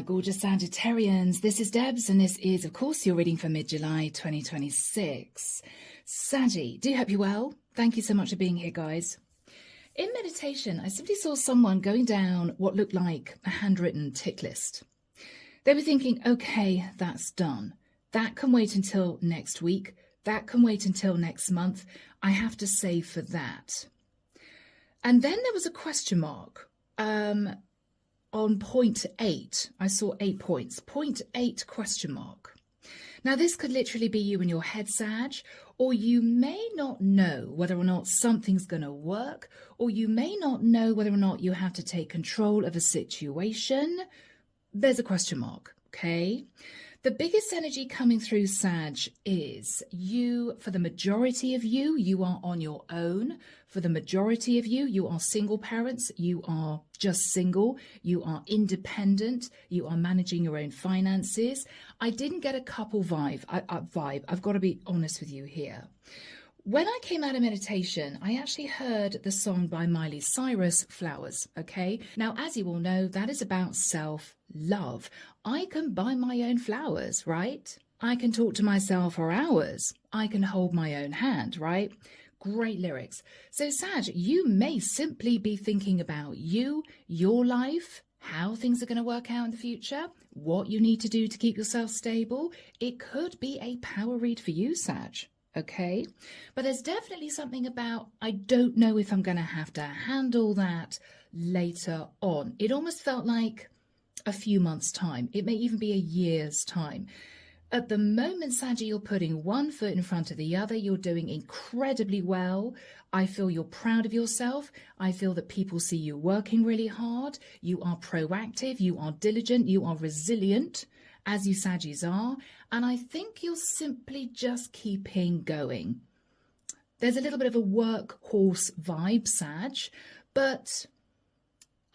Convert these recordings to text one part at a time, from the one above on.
gorgeous Sagittarians. This is Debs, and this is, of course, your reading for mid-July 2026. Saggy, do hope you're well. Thank you so much for being here, guys. In meditation, I simply saw someone going down what looked like a handwritten tick list. They were thinking, okay, that's done. That can wait until next week. That can wait until next month. I have to save for that. And then there was a question mark. On point 8, I saw 8 points. Point 8 question mark. Now, this could literally be you in your head, Sag, or you may not know whether or not something's going to work, or you may not know whether or not you have to take control of a situation. There's a question mark, okay? The biggest energy coming through, Sag, is you, for the majority of you, you are on your own. For the majority of you, you are single parents. You are just single. You are independent. You are managing your own finances. I didn't get a couple vibe. I've got to be honest with you here. When I came out of meditation, I actually heard the song by Miley Cyrus, Flowers, okay? Now, as you all know, that is about self-love. I can buy my own flowers, right? I can talk to myself for hours. I can hold my own hand, right? Great lyrics. So, Sag, you may simply be thinking about you, your life, how things are going to work out in the future, what you need to do to keep yourself stable. It could be a power read for you, Sag. Okay, but there's definitely something about, I don't know if I'm going to have to handle that later on. It almost felt like a few months' time. It may even be a year's time. At the moment, Saggy, you're putting one foot in front of the other. You're doing incredibly well. I feel you're proud of yourself. I feel that people see you working really hard. You are proactive. You are diligent. You are resilient, as you Saggies are. And I think you're simply just keeping going. There's a little bit of a workhorse vibe, Sag, but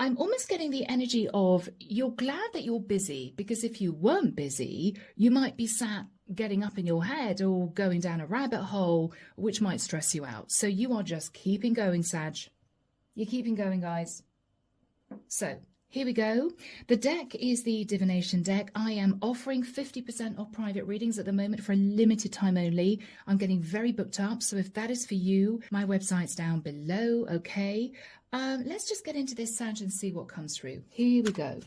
I'm almost getting the energy of you're glad that you're busy, because if you weren't busy, you might be sat getting up in your head or going down a rabbit hole, which might stress you out. So you are just keeping going, Sag. You're keeping going, guys. So here we go. The deck is the Divination deck. I am offering 50% off private readings at the moment for a limited time only. I'm getting very booked up. So if that is for you, my website's down below. Okay. Let's just get into this, Sag, and see what comes through. Here we go.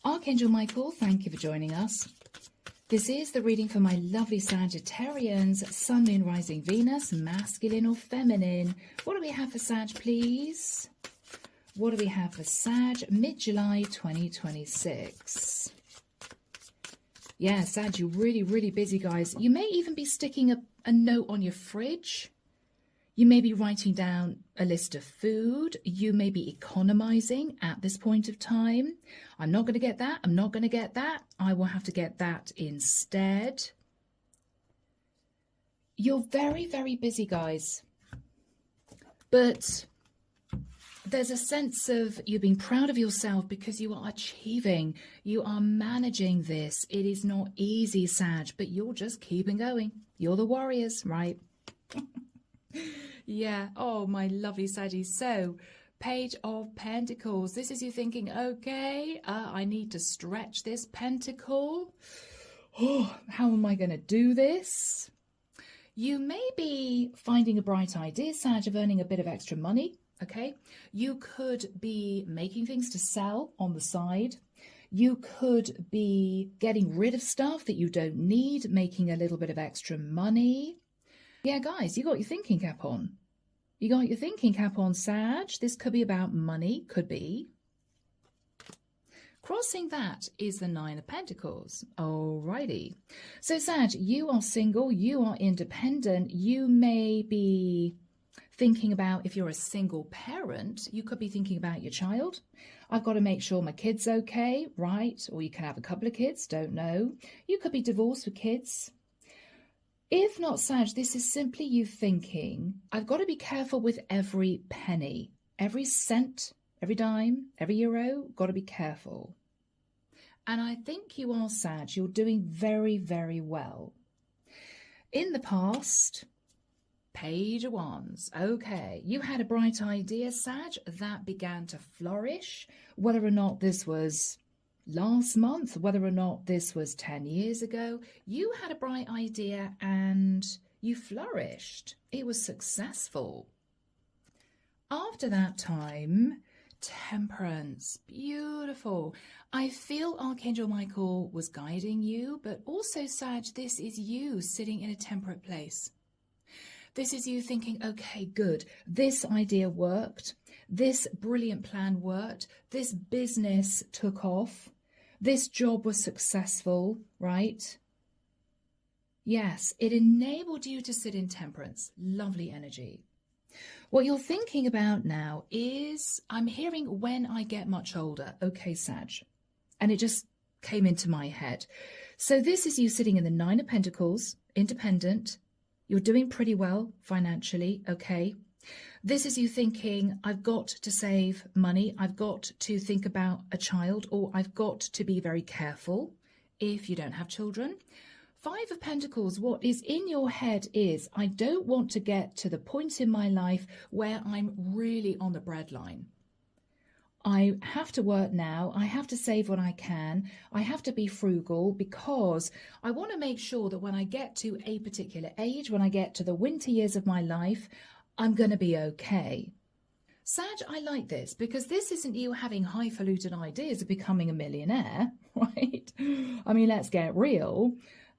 Archangel Michael, thank you for joining us. This is the reading for my lovely Sagittarians, Sun, Moon, Rising, Venus, masculine or feminine. What do we have for Sag, please? What do we have for Sag, mid-July 2026? Yeah, Sag, you're really, really busy, guys. You may even be sticking a note on your fridge. You may be writing down a list of food. You may be economizing at this point of time. I'm not going to get that. I'm not going to get that. I will have to get that instead. You're very, very busy, guys. But there's a sense of you being proud of yourself because you are achieving, you are managing this. It is not easy, Sag, but you're just keeping going. You're the warriors, right? Yeah. Oh, my lovely Saggy. So, Page of Pentacles. This is you thinking, okay, I need to stretch this pentacle. Oh, how am I going to do this? You may be finding a bright idea, Sag, of earning a bit of extra money. Okay, you could be making things to sell on the side. You could be getting rid of stuff that you don't need, making a little bit of extra money. Yeah, guys, you got your thinking cap on. You got your thinking cap on, Sag. This could be about money, could be. Crossing that is the Nine of Pentacles. Alrighty. So, Sag, you are single, you are independent, you may be thinking about, if you're a single parent, you could be thinking about your child. I've got to make sure my kid's okay, right? Or you can have a couple of kids, don't know. You could be divorced with kids. If not, Sag, this is simply you thinking, I've got to be careful with every penny, every cent, every dime, every euro, got to be careful. And I think you are, Sag, you're doing very, very well. In the past, Page of Wands. Okay, you had a bright idea, Sag, that began to flourish. Whether or not this was last month, whether or not this was 10 years ago, you had a bright idea and you flourished. It was successful. After that time, Temperance, beautiful. I feel Archangel Michael was guiding you, but also, Sag, this is you sitting in a temperate place. This is you thinking, okay, good, this idea worked, this brilliant plan worked, this business took off, this job was successful, right? Yes, it enabled you to sit in temperance. Lovely energy. What you're thinking about now is, I'm hearing when I get much older. Okay, Sag. And it just came into my head. So this is you sitting in the Nine of Pentacles, independent. You're doing pretty well financially, okay? This is you thinking, I've got to save money. I've got to think about a child, or I've got to be very careful if you don't have children. Five of Pentacles, what is in your head is, I don't want to get to the point in my life where I'm really on the breadline. I have to work now. I have to save what I can. I have to be frugal because I want to make sure that when I get to a particular age, when I get to the winter years of my life, I'm going to be okay. Sag, I like this because this isn't you having highfalutin ideas of becoming a millionaire, right? I mean, let's get real.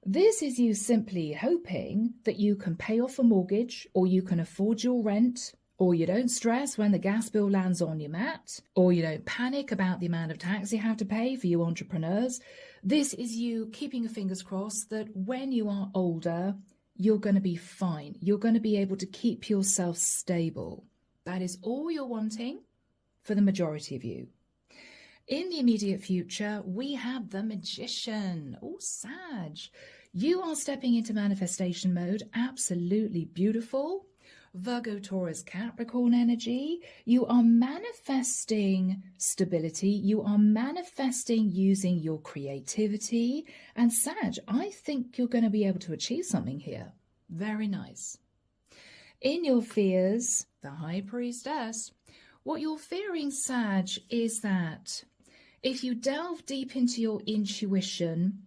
This is you simply hoping that you can pay off a mortgage, or you can afford your rent, or you don't stress when the gas bill lands on your mat, or you don't panic about the amount of tax you have to pay for you entrepreneurs. This is you keeping your fingers crossed that when you are older, you're going to be fine. You're going to be able to keep yourself stable. That is all you're wanting for the majority of you. In the immediate future, we have the Magician. Oh, Sag. You are stepping into manifestation mode. Absolutely beautiful. Virgo, Taurus, Capricorn energy. You are manifesting stability. You are manifesting using your creativity. And Sag, I think you're going to be able to achieve something here. Very nice. In your fears, the High Priestess, what you're fearing, Sag, is that if you delve deep into your intuition,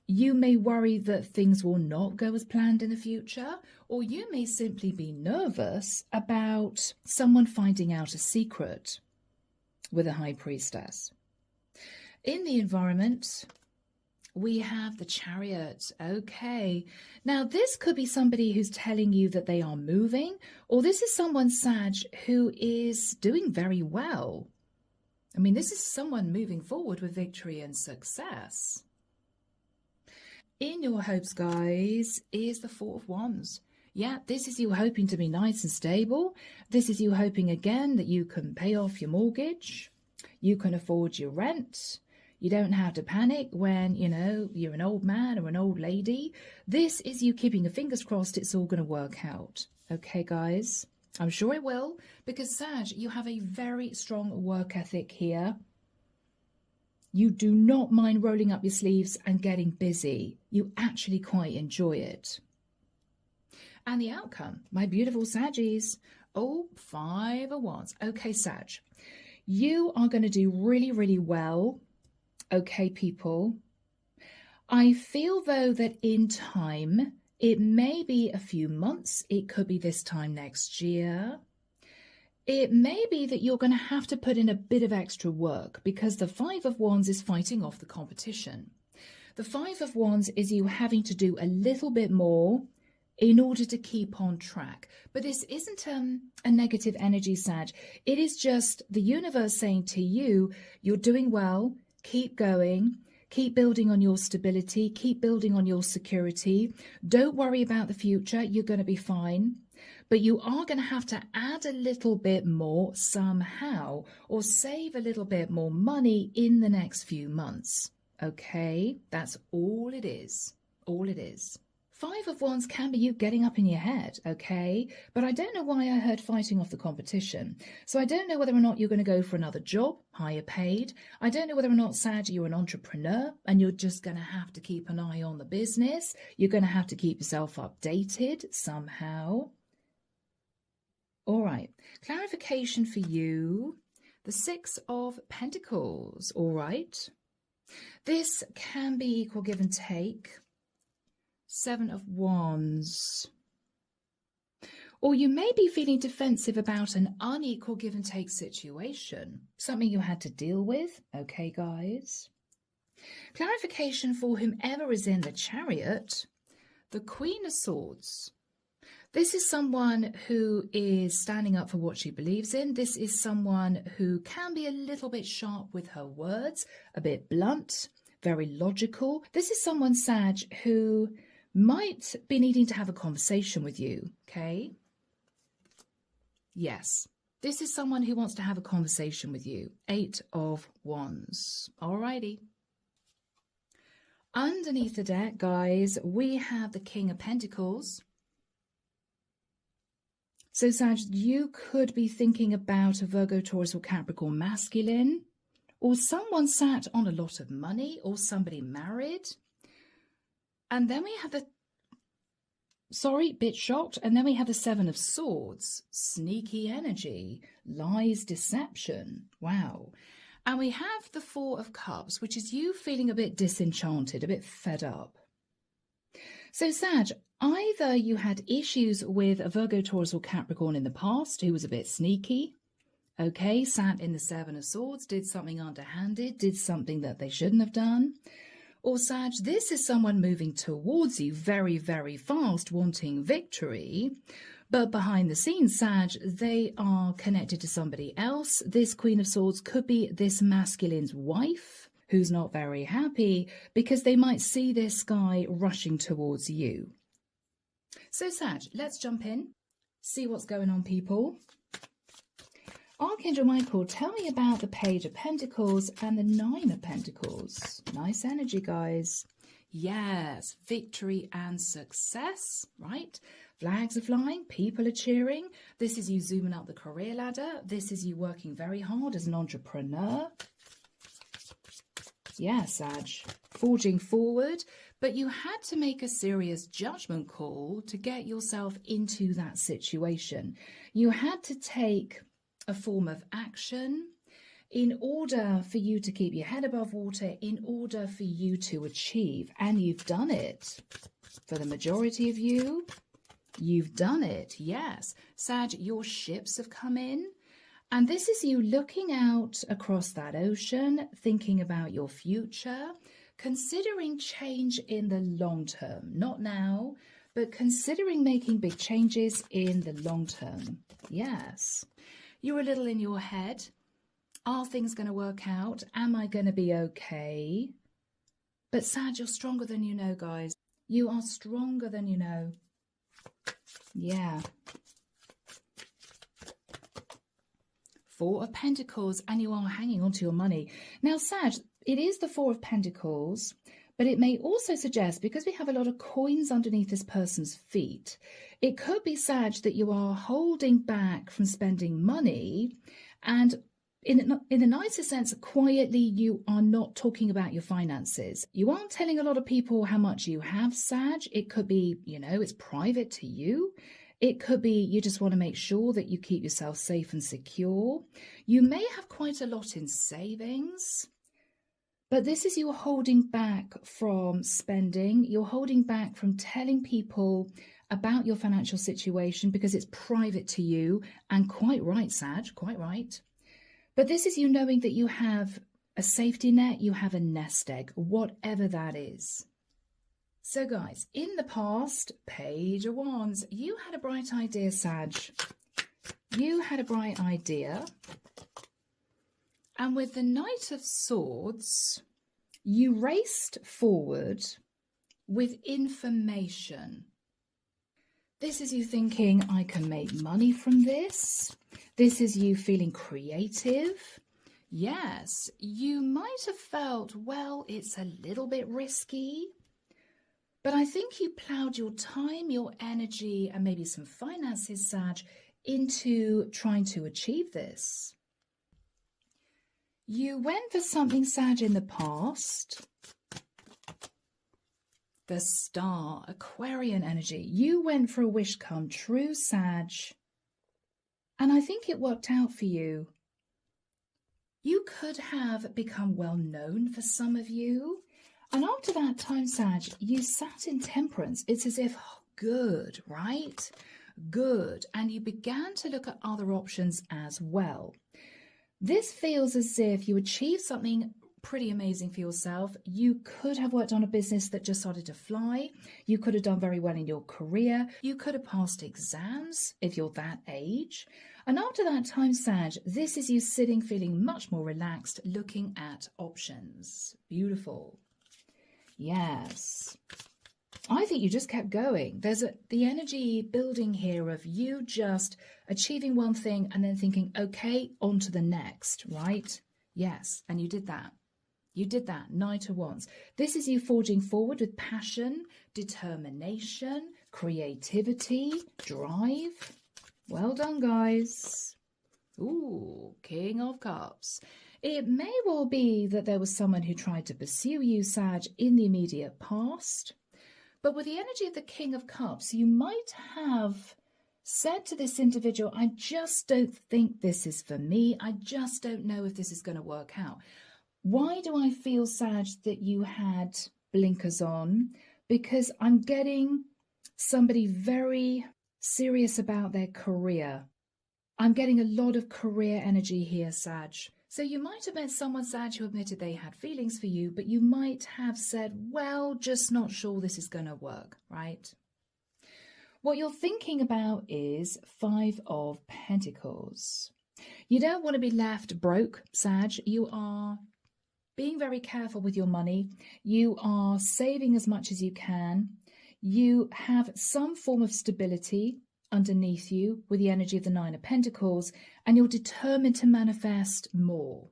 you may worry that things will not go as planned in the future, or you may simply be nervous about someone finding out a secret with a High Priestess. In the environment, we have the Chariot. Okay. Now, this could be somebody who's telling you that they are moving, or this is someone, Sag, who is doing very well. I mean, this is someone moving forward with victory and success. In your hopes, guys, is the Four of Wands. Yeah, this is you hoping to be nice and stable. This is you hoping again that you can pay off your mortgage. You can afford your rent. You don't have to panic when, you know, you're an old man or an old lady. This is you keeping your fingers crossed it's all going to work out. Okay, guys? I'm sure it will, because Sag, you have a very strong work ethic here. You do not mind rolling up your sleeves and getting busy. You actually quite enjoy it. And the outcome, my beautiful Saggies. Oh, Five of Wands. Okay, Sag, you are going to do really, really well. Okay, people. I feel, though, that in time, it may be a few months. It could be this time next year. It may be that you're going to have to put in a bit of extra work because the Five of Wands is fighting off the competition. The Five of Wands is you having to do a little bit more in order to keep on track. But this isn't a negative energy, Sag. It is just the universe saying to you, you're doing well, keep going. Keep building on your stability. Keep building on your security. Don't worry about the future. You're going to be fine. But you are going to have to add a little bit more somehow, or save a little bit more money in the next few months. Okay? That's all it is. All it is. Five of Wands can be you getting up in your head, okay? But I don't know why I heard fighting off the competition. So I don't know whether or not you're going to go for another job, higher paid. I don't know whether or not, Sag, you're an entrepreneur and you're just going to have to keep an eye on the business. You're going to have to keep yourself updated somehow. All right, clarification for you. The Six of Pentacles, all right? This can be equal give and take. 7 of Wands. Or you may be feeling defensive about an unequal give and take situation, something you had to deal with. Okay, guys. Clarification for whomever is in the Chariot, the Queen of Swords. This is someone who is standing up for what she believes in. This is someone who can be a little bit sharp with her words, a bit blunt, very logical. This is someone, Sag, who might be needing to have a conversation with you, okay? Yes, this is someone who wants to have a conversation with you. 8 of Wands. Alrighty. Underneath the deck, guys, we have the King of Pentacles. So, Sag, you could be thinking about a Virgo, Taurus, or Capricorn masculine, or someone sat on a lot of money, or somebody married. And then we have the, bit shocked. And then we have the 7 of Swords, sneaky energy, lies, deception. Wow. And we have the 4 of Cups, which is you feeling a bit disenchanted, a bit fed up. So, Sag, either you had issues with a Virgo, Taurus, or Capricorn in the past who was a bit sneaky, okay, sat in the 7 of Swords, did something underhanded, did something that they shouldn't have done. Or, Sag, this is someone moving towards you very, very fast, wanting victory. But behind the scenes, Sag, they are connected to somebody else. This Queen of Swords could be this masculine's wife, who's not very happy because they might see this guy rushing towards you. So, Sag, let's jump in, see what's going on, people. Archangel Michael, tell me about the Page of Pentacles and the 9 of Pentacles. Nice energy, guys. Yes, victory and success, right? Flags are flying, people are cheering. This is you zooming up the career ladder. This is you working very hard as an entrepreneur. Yeah, Sag, forging forward, but you had to make a serious judgment call to get yourself into that situation. You had to take a form of action in order for you to keep your head above water, in order for you to achieve. And you've done it. For the majority of you, you've done it. Yes. Sag, your ships have come in. And this is you looking out across that ocean, thinking about your future, considering change in the long term. Not now, but considering making big changes in the long term. Yes. You're a little in your head. Are things going to work out? Am I going to be okay? But Sag, you're stronger than you know, guys. You are stronger than you know. Yeah. 4 of Pentacles, and you are hanging on to your money. Now, Sag, it is the 4 of Pentacles, but it may also suggest, because we have a lot of coins underneath this person's feet, it could be, Sag, that you are holding back from spending money, and in the nicest sense, quietly, you are not talking about your finances. You aren't telling a lot of people how much you have, Sag. It could be, it's private to you. It could be you just want to make sure that you keep yourself safe and secure. You may have quite a lot in savings, but this is you holding back from spending. You're holding back from telling people about your financial situation because it's private to you. And quite right, Sag, quite right. But this is you knowing that you have a safety net, you have a nest egg, whatever that is. So, guys, in the past, Page of Wands, you had a bright idea, Sag. You had a bright idea. And with the Knight of Swords, you raced forward with information. This is you thinking, I can make money from this. This is you feeling creative. Yes, you might have felt, well, it's a little bit risky. But I think you ploughed your time, your energy, and maybe some finances, Sag, into trying to achieve this. You went for something, Sag, in the past. The Star, Aquarian energy. You went for a wish come true, Sag. And I think it worked out for you. You could have become well known for some of you. And after that time, Sag, you sat in temperance. It's as if, oh, good, right? Good. And you began to look at other options as well. This feels as if you achieved something pretty amazing for yourself. You could have worked on a business that just started to fly. You could have done very well in your career. You could have passed exams if you're that age. And after that time, Sag, this is you sitting feeling much more relaxed, looking at options. Beautiful. Yes. I think you just kept going. There's the energy building here of you just achieving one thing and then thinking, okay, on to the next, right? Yes, and you did that. You did that, Knight of Wands. This is you forging forward with passion, determination, creativity, drive. Well done, guys. Ooh, King of Cups. It may well be that there was someone who tried to pursue you, Sag, in the immediate past. But with the energy of the King of Cups, you might have said to this individual, I just don't think this is for me. I just don't know if this is going to work out. Why do I feel, Sag, that you had blinkers on? Because I'm getting somebody very serious about their career. I'm getting a lot of career energy here, Sag. So you might have met someone, Sag, who admitted they had feelings for you, but you might have said, well, just not sure this is going to work, right? What you're thinking about is 5 of Pentacles. You don't want to be left broke, Sag. You are being very careful with your money. You are saving as much as you can. You have some form of stability underneath you with the energy of the 9 of Pentacles, and you're determined to manifest more.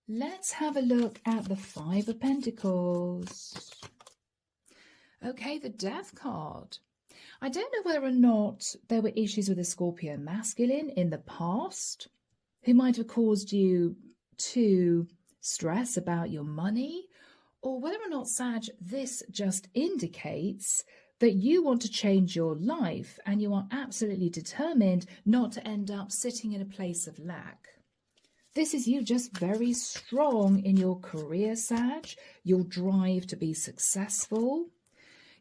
Let's have a look at the 5 of Pentacles. Okay, the Death card. I don't know whether or not there were issues with a Scorpio masculine in the past who might have caused you to stress about your money, or whether or not, Sag, this just indicates that you want to change your life and you are absolutely determined not to end up sitting in a place of lack. This is you just very strong in your career, Sag, your drive to be successful.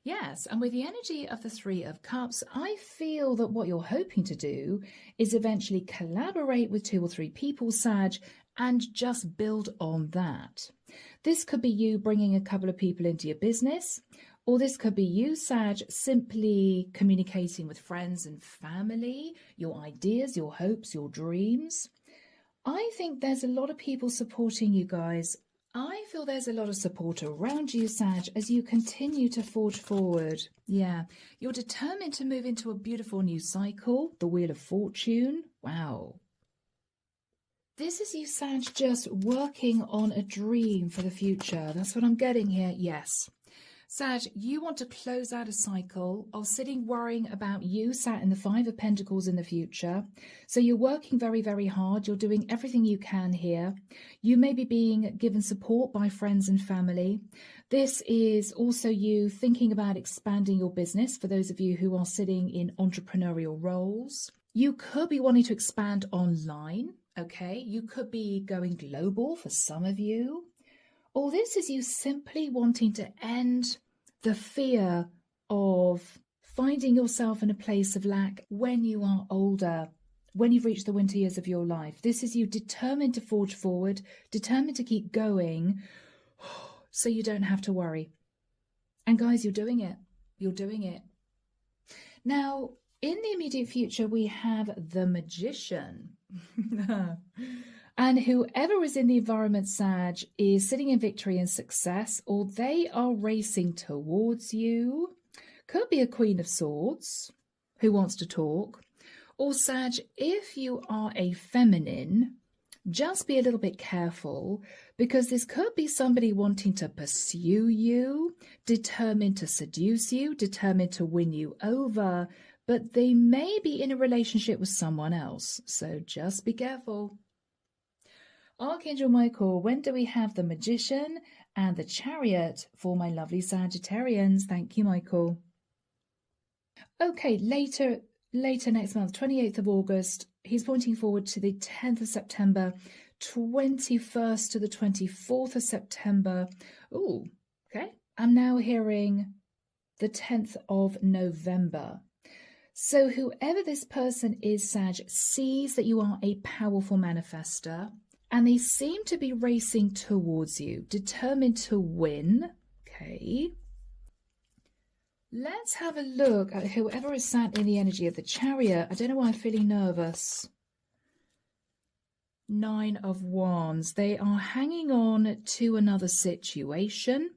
Yes, and with the energy of the 3 of Cups, I feel that what you're hoping to do is eventually collaborate with 2 or 3 people, Sag, and just build on that. This could be you bringing a couple of people into your business, or this could be you, Sag, simply communicating with friends and family, your ideas, your hopes, your dreams. I think there's a lot of people supporting you guys. I feel there's a lot of support around you, Sag, as you continue to forge forward. Yeah, you're determined to move into a beautiful new cycle, the Wheel of Fortune. Wow. This is you, Sag, just working on a dream for the future. That's what I'm getting here. Yes. Sag, you want to close out a cycle of sitting worrying about you sat in the 5 of Pentacles in the future. So you're working very, very hard. You're doing everything you can here. You may be being given support by friends and family. This is also you thinking about expanding your business for those of you who are sitting in entrepreneurial roles. You could be wanting to expand online, okay? You could be going global for some of you. Or this is you simply wanting to end the fear of finding yourself in a place of lack when you are older, when you've reached the winter years of your life. This is you determined to forge forward, determined to keep going, so you don't have to worry. And guys, you're doing it. You're doing it. Now, in the immediate future, we have the Magician. And whoever is in the environment, Sag, is sitting in victory and success, or they are racing towards you. Could be a Queen of Swords who wants to talk. Or Sag, if you are a feminine, just be a little bit careful, because this could be somebody wanting to pursue you, determined to seduce you, determined to win you over, but they may be in a relationship with someone else. So just be careful. Archangel Michael, when do we have the Magician and the Chariot for my lovely Sagittarians? Thank you, Michael. Okay, later later next month, 28th of August. He's pointing forward to the 10th of September, 21st to the 24th of September. Oh, okay. I'm now hearing the 10th of November. So whoever this person is, Sag, sees that you are a powerful manifester, and they seem to be racing towards you, determined to win. Okay. Let's have a look at whoever is sat in the energy of the Chariot. I don't know why I'm feeling nervous. 9 of Wands. They are hanging on to another situation,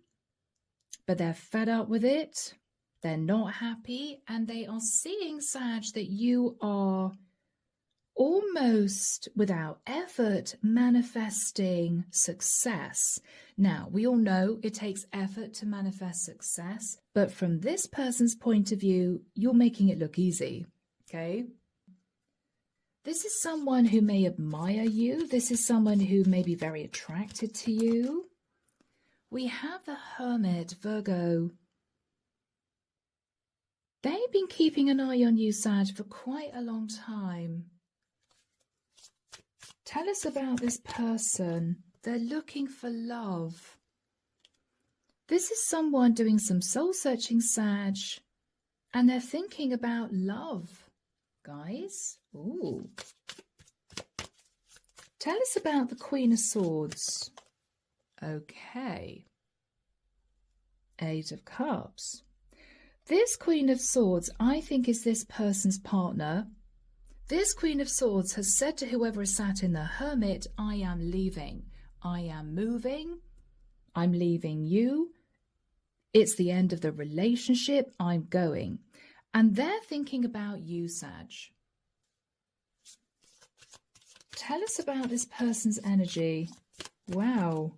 but they're fed up with it. They're not happy, and they are seeing, Sag, that you are almost without effort manifesting success. Now, we all know it takes effort to manifest success, but from this person's point of view, you're making it look easy, okay? This is someone who may admire you. This is someone who may be very attracted to you. We have the Hermit, Virgo. They've been keeping an eye on you, Sag, for quite a long time. Tell us about this person. They're looking for love. This is someone doing some soul-searching, Sag, and they're thinking about love, guys. Ooh. Tell us about the Queen of Swords. Okay. 8 of Cups. This Queen of Swords, I think, is this person's partner. This Queen of Swords has said to whoever is sat in the Hermit, I am leaving. I am moving. I'm leaving you. It's the end of the relationship. I'm going. And they're thinking about you, Sag. Tell us about this person's energy. Wow.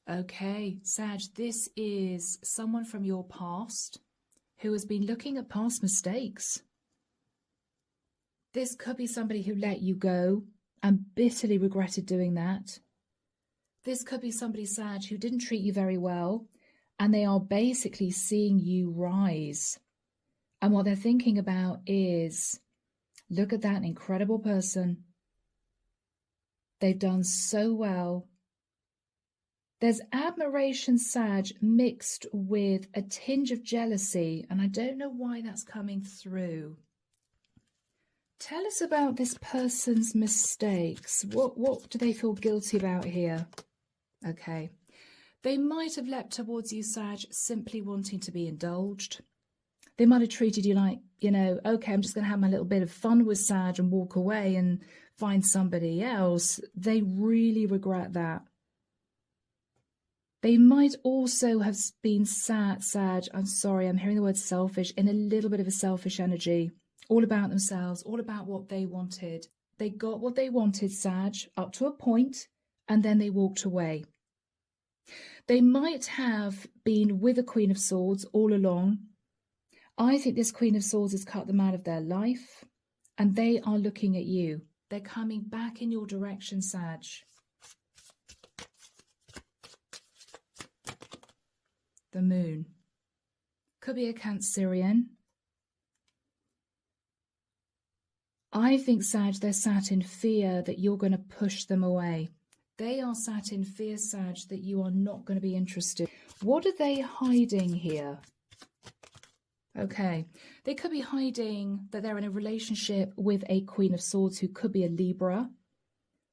Okay, Sag, this is someone from your past who has been looking at past mistakes. This could be somebody who let you go and bitterly regretted doing that. This could be somebody, Sag, who didn't treat you very well, and they are basically seeing you rise. And what they're thinking about is, look at that incredible person. They've done so well. There's admiration, Sag, mixed with a tinge of jealousy, and I don't know why that's coming through. Tell us about this person's mistakes. What do they feel guilty about here? Okay. They might have leapt towards you, Sag, simply wanting to be indulged. They might have treated you like, you know, okay, I'm just going to have my little bit of fun with Sag and walk away and find somebody else. They really regret that. They might also have been Sag, I'm sorry, I'm hearing the word selfish, in a little bit of a selfish energy. All about themselves, all about what they wanted. They got what they wanted, Sag, up to a point, and then they walked away. They might have been with a Queen of Swords all along. I think this Queen of Swords has cut them out of their life, and they are looking at you. They're coming back in your direction, Sag. The Moon. Could be a Cancerian. I think, Sag, they're sat in fear that you're going to push them away. They are sat in fear, Sag, that you are not going to be interested. What are they hiding here? Okay, they could be hiding that they're in a relationship with a Queen of Swords who could be a Libra.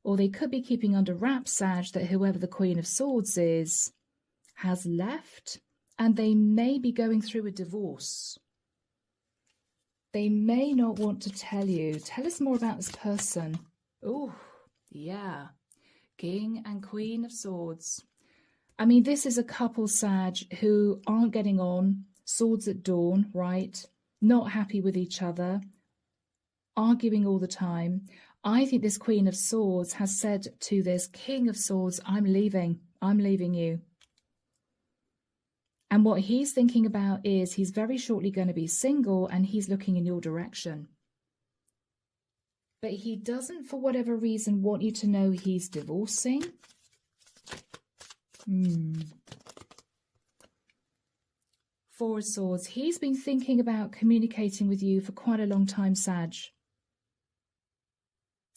Or they could be keeping under wraps, Sag, that whoever the Queen of Swords is has left. And they may be going through a divorce. They may not want to tell you. Tell us more about this person. Oh, yeah. King and Queen of Swords. I mean, this is a couple, Sag, who aren't getting on. Swords at dawn, right? Not happy with each other. Arguing all the time. I think this Queen of Swords has said to this King of Swords, I'm leaving. I'm leaving you. And what he's thinking about is he's very shortly going to be single and he's looking in your direction. But he doesn't, for whatever reason, want you to know he's divorcing. Four of Swords. He's been thinking about communicating with you for quite a long time, Sag.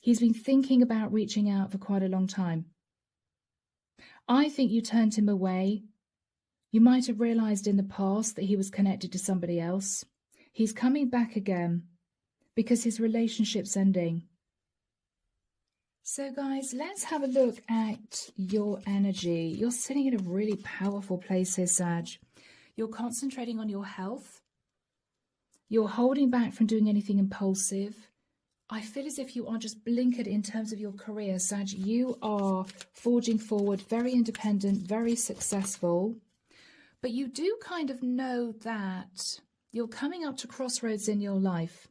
He's been thinking about reaching out for quite a long time. I think you turned him away. You might have realized in the past that he was connected to somebody else. He's coming back again because his relationship's ending. So guys, let's have a look at your energy. You're sitting in a really powerful place here, Sag. You're concentrating on your health. You're holding back from doing anything impulsive. I feel as if you are just blinkered in terms of your career, Sag. You are forging forward, very independent, very successful. But you do kind of know that you're coming up to crossroads in your life.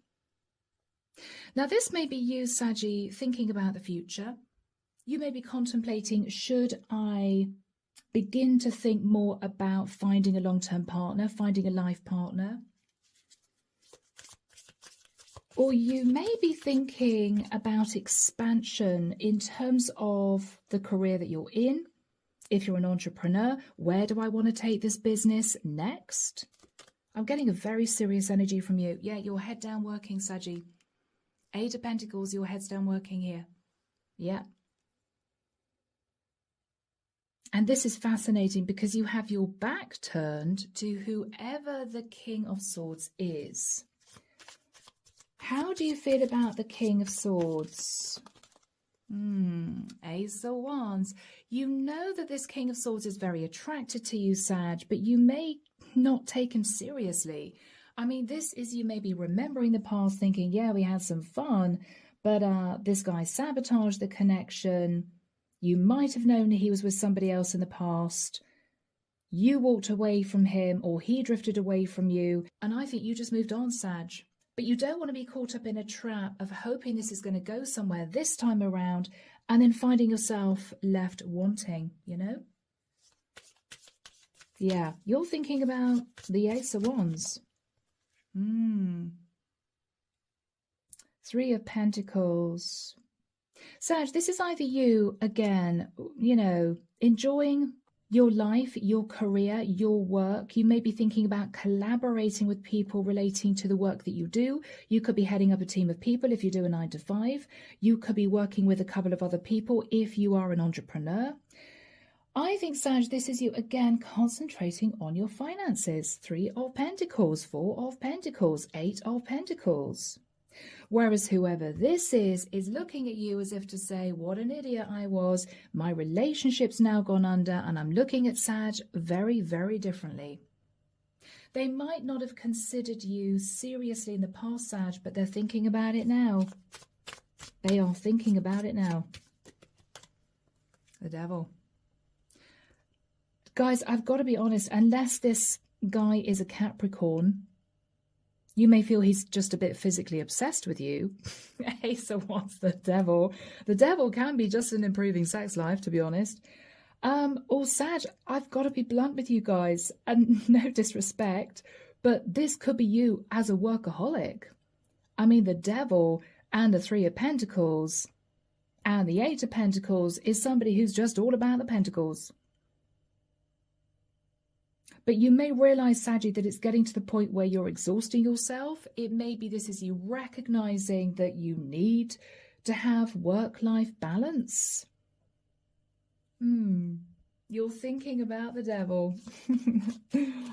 Now, this may be you, Saggy, thinking about the future. You may be contemplating, should I begin to think more about finding a long-term partner, finding a life partner? Or you may be thinking about expansion in terms of the career that you're in. If you're an entrepreneur, where do I want to take this business next? I'm getting a very serious energy from you. Yeah, your head down working, Saggy. Eight of Pentacles, your head's down working here. Yeah. And this is fascinating because you have your back turned to whoever the King of Swords is. How do you feel about the King of Swords? Ace of Wands. You know that this King of Swords is very attracted to you, Sag, but you may not take him seriously. I mean, this is you may be remembering the past thinking, yeah, we had some fun, but this guy sabotaged the connection. You might have known he was with somebody else in the past. You walked away from him or he drifted away from you. And I think you just moved on, Sag. But you don't want to be caught up in a trap of hoping this is going to go somewhere this time around and then finding yourself left wanting, you know? Yeah, you're thinking about the Ace of Wands. Three of Pentacles. Sag, this is either you, again, you know, enjoying your life, your career, your work. You may be thinking about collaborating with people relating to the work that you do. You could be heading up a team of people if you do a 9 to 5. You could be working with a couple of other people if you are an entrepreneur. I think, Sag, this is you, again, concentrating on your finances. 3 of Pentacles, 4 of Pentacles, 8 of Pentacles. Whereas whoever this is looking at you as if to say, what an idiot I was. My relationship's now gone under, and I'm looking at Sag very, very differently. They might not have considered you seriously in the past, Sag, but they're thinking about it now. They are thinking about it now. The Devil. Guys, I've got to be honest, unless this guy is a Capricorn, you may feel he's just a bit physically obsessed with you. Hey, so what's the Devil? The Devil can be just an improving sex life, to be honest. Or Sag, I've got to be blunt with you guys, and no disrespect, but this could be you as a workaholic. I mean, the Devil and the 3 of Pentacles and the 8 of Pentacles is somebody who's just all about the Pentacles. But you may realize, Saggy, that it's getting to the point where you're exhausting yourself. It may be this is you recognizing that you need to have work-life balance. You're thinking about the Devil.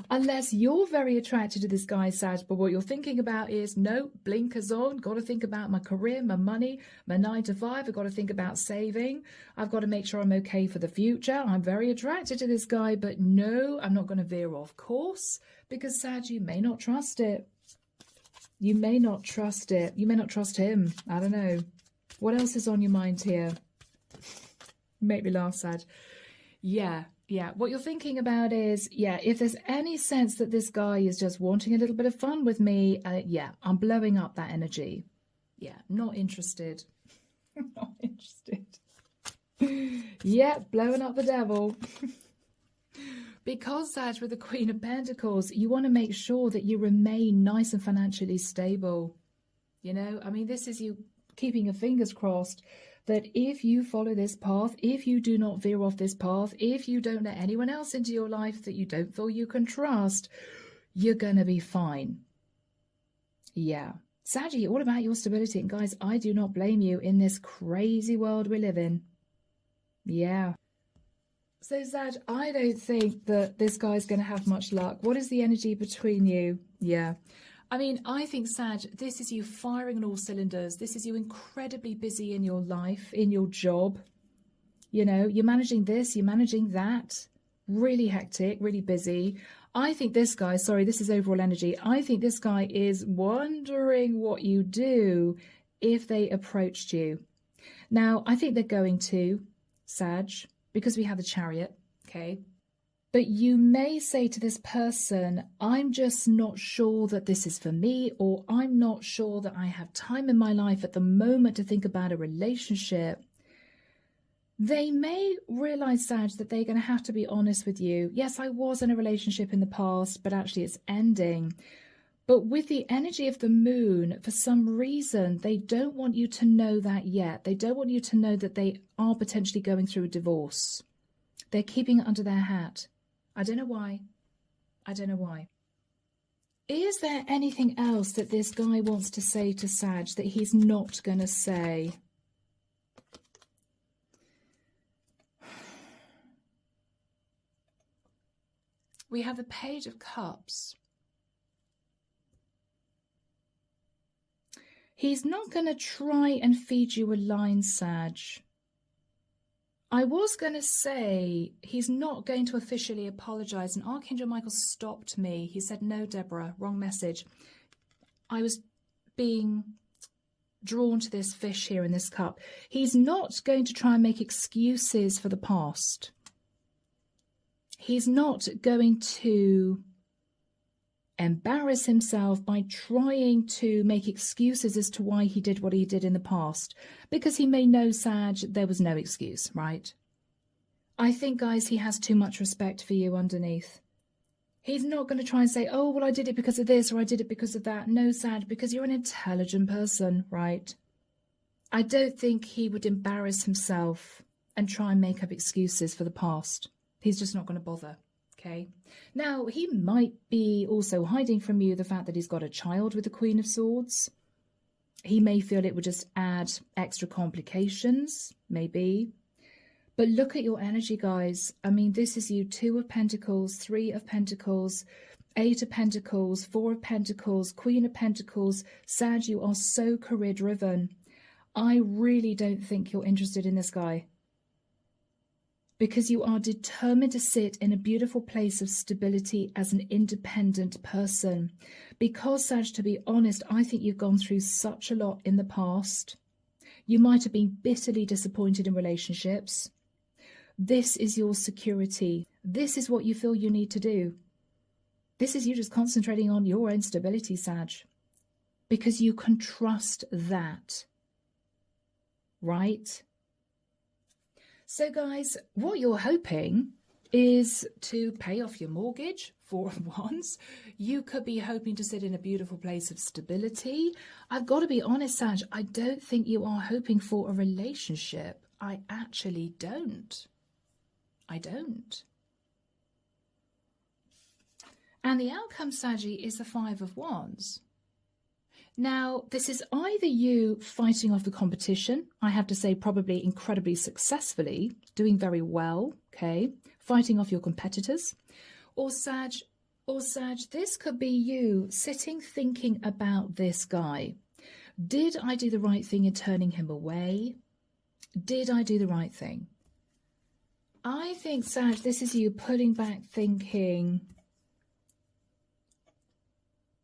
Unless you're very attracted to this guy, Sag, but what you're thinking about is, no, blinkers on, got to think about my career, my money, my 9 to 5, I've got to think about saving, I've got to make sure I'm okay for the future, I'm very attracted to this guy, but no, I'm not going to veer off course, because Sag, you may not trust it. You may not trust it. You may not trust him. I don't know. What else is on your mind here? Make me laugh, Sag. Yeah. What you're thinking about is, if there's any sense that this guy is just wanting a little bit of fun with me, I'm blowing up that energy. Yeah, not interested. Not interested. Yeah, blowing up the Devil. Because, Sag, with the Queen of Pentacles, you want to make sure that you remain nice and financially stable. You know, I mean, this is you keeping your fingers crossed that if you follow this path, if you do not veer off this path, if you don't let anyone else into your life that you don't feel you can trust, You're going to be fine. Yeah. Saggy, all about your stability. And guys, I do not blame you in this crazy world we live in. Yeah. So Sag, I don't think that this guy's going to have much luck. What is the energy between you? Yeah. I mean, I think, Sag, this is you firing on all cylinders. This is you incredibly busy in your life, in your job. You know, you're managing this, you're managing that. Really hectic, really busy. I think this guy, sorry, this is overall energy. I think this guy is wondering what you do if they approached you. Now, I think they're going to, Sag, because we have the Chariot, okay? But you may say to this person, I'm just not sure that this is for me, or I'm not sure that I have time in my life at the moment to think about a relationship. They may realize, Sag, that they're going to have to be honest with you. Yes, I was in a relationship in the past, but actually it's ending. But with the energy of the moon, for some reason, they don't want you to know that yet. They don't want you to know that they are potentially going through a divorce. They're keeping it under their hat. I don't know why. I don't know why. Is there anything else that this guy wants to say to Sag that he's not going to say? We have the Page of Cups. He's not going to try and feed you a line, Sag. I was going to say he's not going to officially apologise, and Archangel Michael stopped me. He said, no, Deborah, wrong message. I was being drawn to this fish here in this cup. He's not going to try and make excuses for the past. He's not going to embarrass himself by trying to make excuses as to why he did what he did in the past, because he may know, Sag, there was no excuse, right? I think, guys, he has too much respect for you underneath. He's not going to try and say, oh, well, I did it because of this or I did it because of that. No, Sag, because you're an intelligent person, right? I don't think he would embarrass himself and try and make up excuses for the past. He's just not going to bother, okay? Now, he might be also hiding from you the fact that he's got a child with the Queen of Swords. He may feel it would just add extra complications, maybe. But look at your energy, guys. I mean, this is you, 2 of Pentacles, 3 of Pentacles, 8 of Pentacles, 4 of Pentacles, Queen of Pentacles. Sag, you are so career-driven. I really don't think you're interested in this guy, because you are determined to sit in a beautiful place of stability as an independent person. Because, Sag, to be honest, I think you've gone through such a lot in the past. You might have been bitterly disappointed in relationships. This is your security. This is what you feel you need to do. This is you just concentrating on your own stability, Sag, because you can trust that, right? So, guys, what you're hoping is to pay off your mortgage, 4 of Wands. You could be hoping to sit in a beautiful place of stability. I've got to be honest, Sag, I don't think you are hoping for a relationship. I actually don't. I don't. And the outcome, Saggy, is the 5 of Wands. Now, this is either you fighting off the competition, I have to say probably incredibly successfully, doing very well, okay, fighting off your competitors, or Sag, this could be you sitting thinking about this guy. Did I do the right thing in turning him away? Did I do the right thing? I think, Sag, this is you pulling back thinking,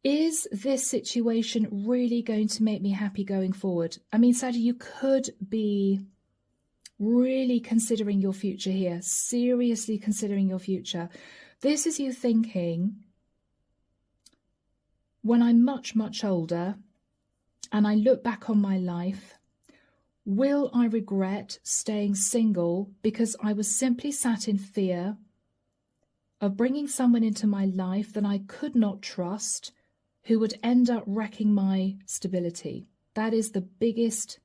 is this situation really going to make me happy going forward? I mean, Sag, you could be really considering your future here, seriously considering your future. This is you thinking, when I'm much, much older and I look back on my life, will I regret staying single because I was simply sat in fear of bringing someone into my life that I could not trust, who would end up wrecking my stability? That is the biggest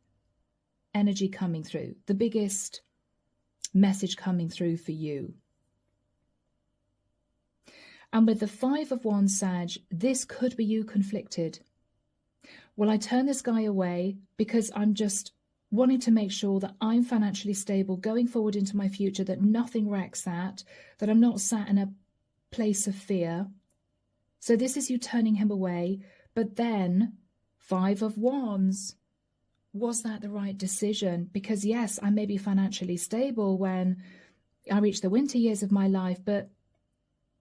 energy coming through, the biggest message coming through for you. And with the Five of Wands, Sag, this could be you conflicted. Well, I turn this guy away because I'm just wanting to make sure that I'm financially stable going forward into my future, that nothing wrecks that I'm not sat in a place of fear. So this is you turning him away. But then, Five of Wands. Was that the right decision? Because yes, I may be financially stable when I reach the winter years of my life, but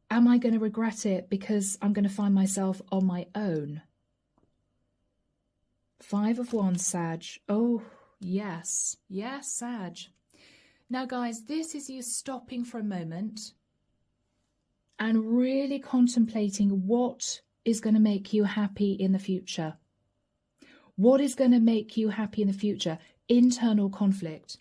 am I going to regret it because I'm going to find myself on my own? Five of Wands, Sag. Oh, yes. Yes, Sag. Now, guys, this is you stopping for a moment and really contemplating what is going to make you happy in the future. What is going to make you happy in the future? Internal conflict.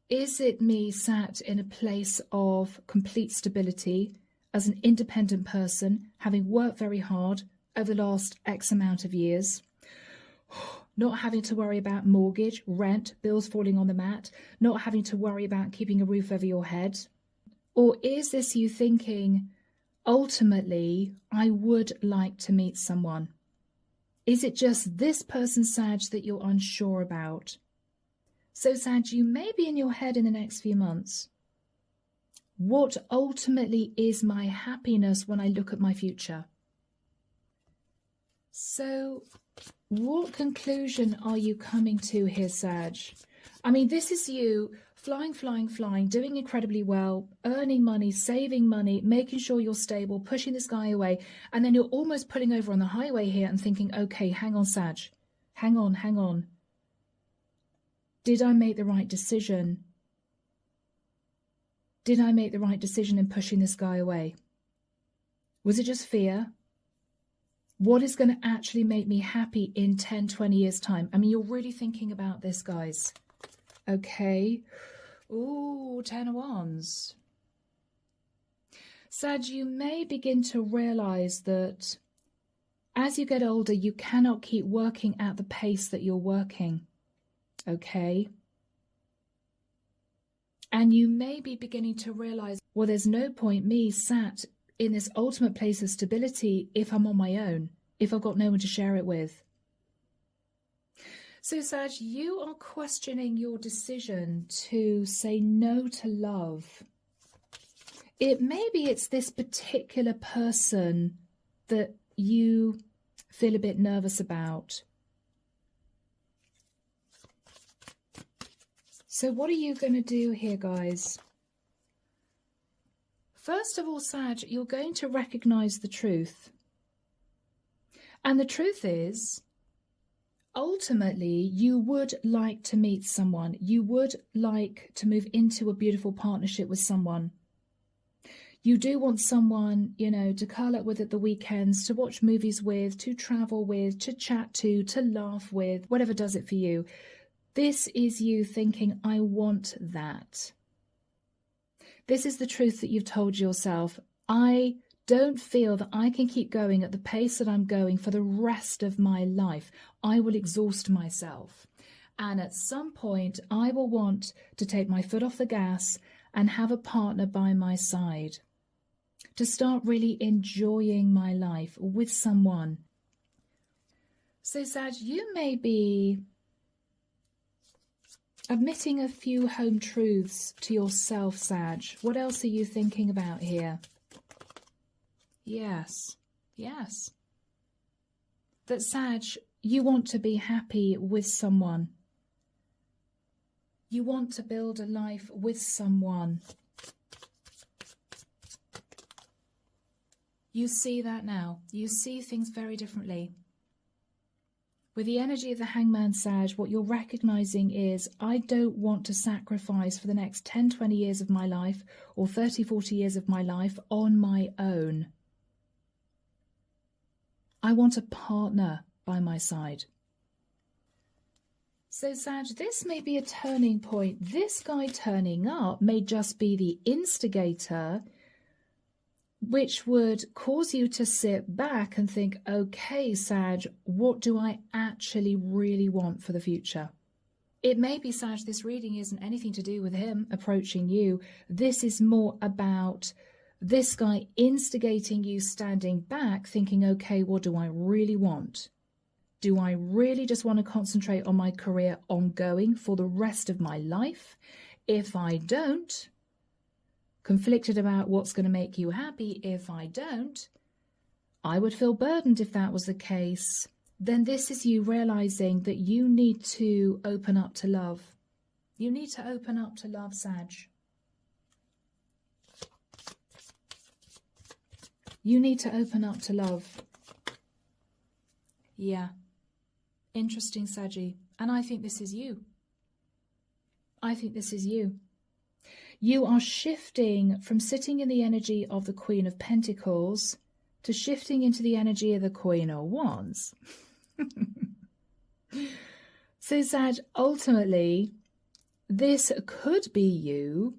Is it me sat in a place of complete stability as an independent person, having worked very hard over the last X amount of years, not having to worry about mortgage, rent, bills falling on the mat, not having to worry about keeping a roof over your head? Or is this you thinking, ultimately, I would like to meet someone? Is it just this person, Sag, that you're unsure about? So, Sag, you may be in your head in the next few months. What ultimately is my happiness when I look at my future? So, what conclusion are you coming to here, Sag? I mean, this is you flying, doing incredibly well, earning money, saving money, making sure you're stable, pushing this guy away. And then you're almost pulling over on the highway here and thinking, okay, hang on, Sag. Hang on. Did I make the right decision? Did I make the right decision in pushing this guy away? Was it just fear? What is going to actually make me happy in 10, 20 years' time? I mean, you're really thinking about this, guys. Okay. Ooh, Ten of Wands. Sag, you may begin to realize that as you get older, you cannot keep working at the pace that you're working. Okay. And you may be beginning to realize, well, there's no point me sat in this ultimate place of stability if I'm on my own, if I've got no one to share it with. So, Sag, you are questioning your decision to say no to love. Maybe it's this particular person that you feel a bit nervous about. So what are you going to do here, guys? First of all, Sag, you're going to recognize the truth. And the truth is, ultimately, you would like to meet someone. You would like to move into a beautiful partnership with someone. You do want someone, you know, to curl up with at the weekends, to watch movies with, to travel with, to chat to laugh with, whatever does it for you. This is you thinking, I want that. This is the truth that you've told yourself. I don't feel that I can keep going at the pace that I'm going for the rest of my life. I will exhaust myself. And at some point, I will want to take my foot off the gas and have a partner by my side. To start really enjoying my life with someone. So, Sag, you may be admitting a few home truths to yourself, Sag. What else are you thinking about here? Yes. That, Sag, you want to be happy with someone. You want to build a life with someone. You see that now. You see things very differently. With the energy of the Hangman, Sag, what you're recognizing is, I don't want to sacrifice for the next 10, 20 years of my life or 30, 40 years of my life on my own. I want a partner by my side. So, Sag, this may be a turning point. This guy turning up may just be the instigator, which would cause you to sit back and think, okay, Sag, what do I actually really want for the future? It may be, Sag, this reading isn't anything to do with him approaching you. This is more about This guy instigating you, standing back, thinking, okay, what do I really want? Do I really just want to concentrate on my career ongoing for the rest of my life? If I don't, conflicted about what's going to make you happy. If I don't, I would feel burdened if that was the case. Then this is you realizing that you need to open up to love. You need to open up to love, Sag. You need to open up to love. Yeah. Interesting, Saggy. And I think this is you. I think this is you. You are shifting from sitting in the energy of the Queen of Pentacles to shifting into the energy of the Queen of Wands. So, Sag, ultimately, this could be you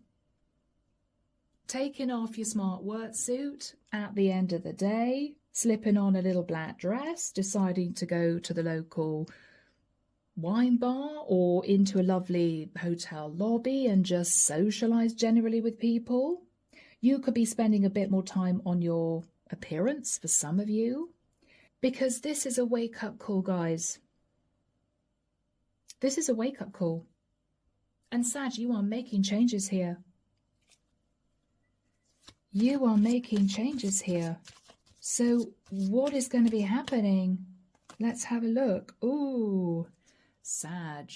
taking off your smart work suit at the end of the day, slipping on a little black dress, deciding to go to the local wine bar or into a lovely hotel lobby and just socialize generally with people. You could be spending a bit more time on your appearance for some of you, because this is a wake-up call, guys. This is a wake-up call. And Sag, you are making changes here. You are making changes here. So what is going to be happening? Let's have a look. Ooh, Sag.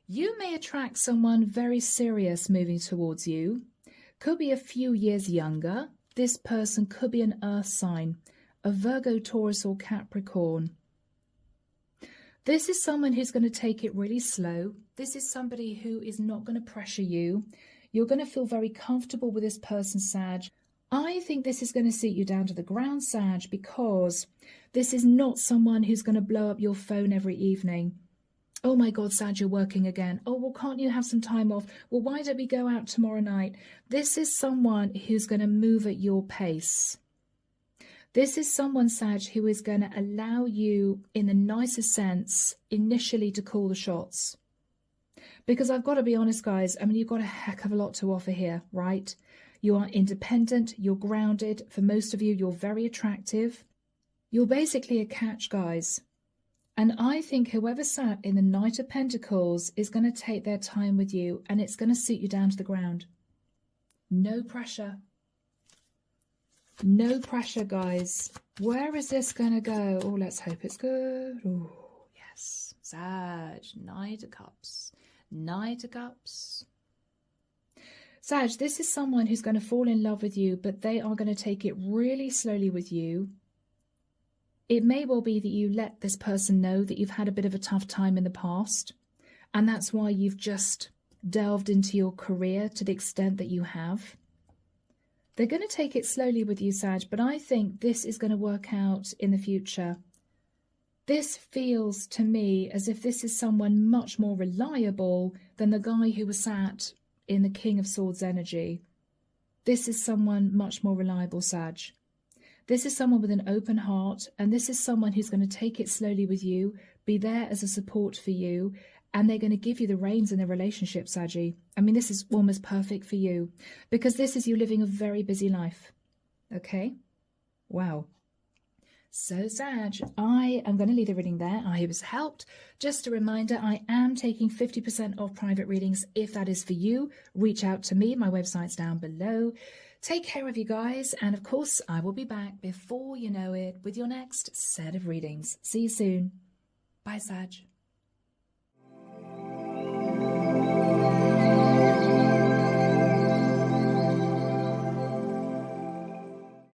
You may attract someone very serious moving towards you. Could be a few years younger. This person could be an earth sign, a Virgo, Taurus, or Capricorn. This is someone who's going to take it really slow. This is somebody who is not going to pressure you. You're going to feel very comfortable with this person, Sag. I think this is going to sit you down to the ground, Sag, because this is not someone who's going to blow up your phone every evening. Oh my God, Sag, you're working again. Oh, well, can't you have some time off? Well, why don't we go out tomorrow night? This is someone who's going to move at your pace. This is someone, Sag, who is going to allow you, in the nicest sense, initially to call the shots. Because I've got to be honest, guys, I mean, you've got a heck of a lot to offer here, right? You are independent, you're grounded. For most of you, you're very attractive. You're basically a catch, guys. And I think whoever sat in the Knight of Pentacles is going to take their time with you, and it's going to suit you down to the ground. No pressure. No pressure, guys. Where is this going to go? Oh, let's hope it's good. Oh, yes. Sag, Knight of Cups. Knight of Cups. Sag, this is someone who's going to fall in love with you, but they are going to take it really slowly with you. It may well be that you let this person know that you've had a bit of a tough time in the past, and that's why you've just delved into your career to the extent that you have. They're going to take it slowly with you, Sag, but I think this is going to work out in the future. This feels to me as if this is someone much more reliable than the guy who was sat in the King of Swords energy. This is someone much more reliable, Sag. This is someone with an open heart, and this is someone who's going to take it slowly with you, be there as a support for you, and they're going to give you the reins in their relationship, Saggy. I mean, this is almost perfect for you, because this is you living a very busy life. Okay? Wow. So, Sag, I am going to leave the reading there. I hope it's helped. Just a reminder, I am taking 50% off private readings. If that is for you, reach out to me. My website's down below. Take care of you guys. And of course, I will be back before you know it with your next set of readings. See you soon. Bye, Sag.